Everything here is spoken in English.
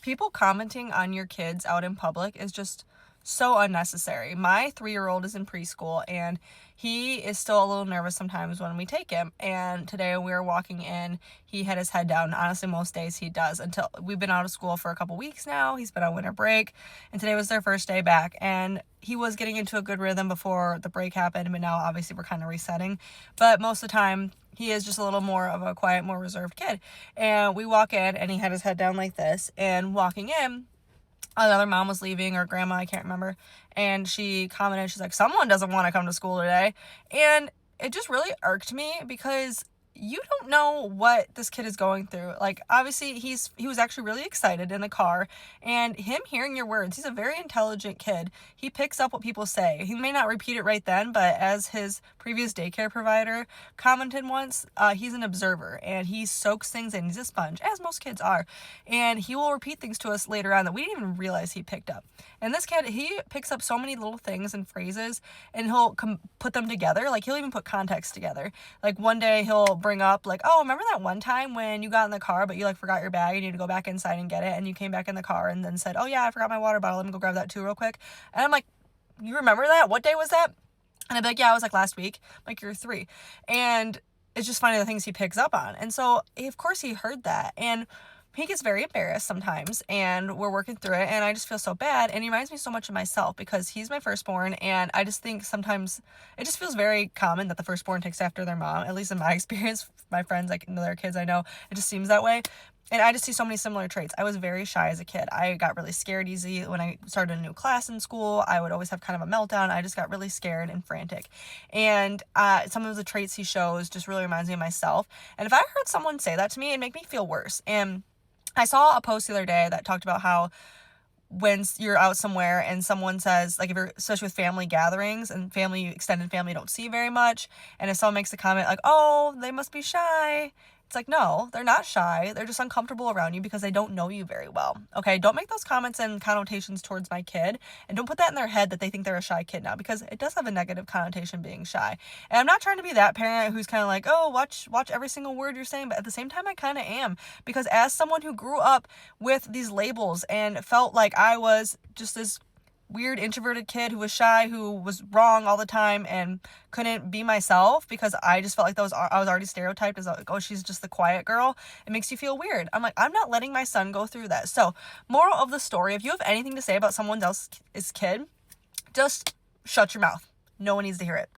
people commenting on your kids out in public is just so unnecessary. My 3-year-old is in preschool and he is still a little nervous sometimes when we take him. And today we were walking in, he had his head down. Honestly, most days he does, until we've been out of school for a couple weeks now. He's been on winter break and today was their first day back, and he was getting into a good rhythm before the break happened, but now obviously we're kind of resetting. But most of the time he is just a little more of a quiet, more reserved kid. And we walk in and he had his head down like this, and walking in, another mom was leaving, or grandma, I can't remember, and she commented, she's like, someone doesn't want to come to school today. And it just really irked me because you don't know what this kid is going through. Like, obviously he was actually really excited in the car, and him hearing your words, he's a very intelligent kid. He picks up what people say. He may not repeat it right then, but as his previous daycare provider commented once, he's an observer and he soaks things in. He's a sponge, as most kids are, and he will repeat things to us later on that we didn't even realize he picked up. And this kid, he picks up so many little things and phrases, and he'll put them together. Like, he'll even put context together. Like, one day he'll bring up, like, oh, remember that one time when you got in the car but you like forgot your bag and you had to go back inside and get it, and you came back in the car and then said, oh yeah, I forgot my water bottle, let me go grab that too real quick. And I'm like, you remember that? What day was that? And I'd be like, yeah, it was like last week. I'm like, you're 3. And it's just funny the things he picks up on. And so of course he heard that, and he gets very embarrassed sometimes, and we're working through it, and I just feel so bad. And he reminds me so much of myself because he's my firstborn, and I just think sometimes it just feels very common that the firstborn takes after their mom, at least in my experience. My friends, like their kids I know, it just seems that way. And I just see so many similar traits. I was very shy as a kid. I got really scared easy. When I started a new class in school, I would always have kind of a meltdown. I just got really scared and frantic. And some of the traits he shows just really reminds me of myself. And if I heard someone say that to me, it'd make me feel worse. And I saw a post the other day that talked about how when you're out somewhere and someone says, like, if you're, especially with family gatherings and family, extended family you don't see very much, and if someone makes a comment like, oh, they must be shy, it's like, no, they're not shy. They're just uncomfortable around you because they don't know you very well. Okay, don't make those comments and connotations towards my kid, and don't put that in their head that they think they're a shy kid now, because it does have a negative connotation being shy. And I'm not trying to be that parent who's kind of like, oh, watch every single word you're saying, but at the same time I kind of am, because as someone who grew up with these labels and felt like I was just this weird introverted kid who was shy, who was wrong all the time and couldn't be myself because I just felt like I was already stereotyped as like, oh, she's just the quiet girl. It makes you feel weird. I'm like, I'm not letting my son go through that. So, moral of the story, if you have anything to say about someone else's kid, just shut your mouth. No one needs to hear it.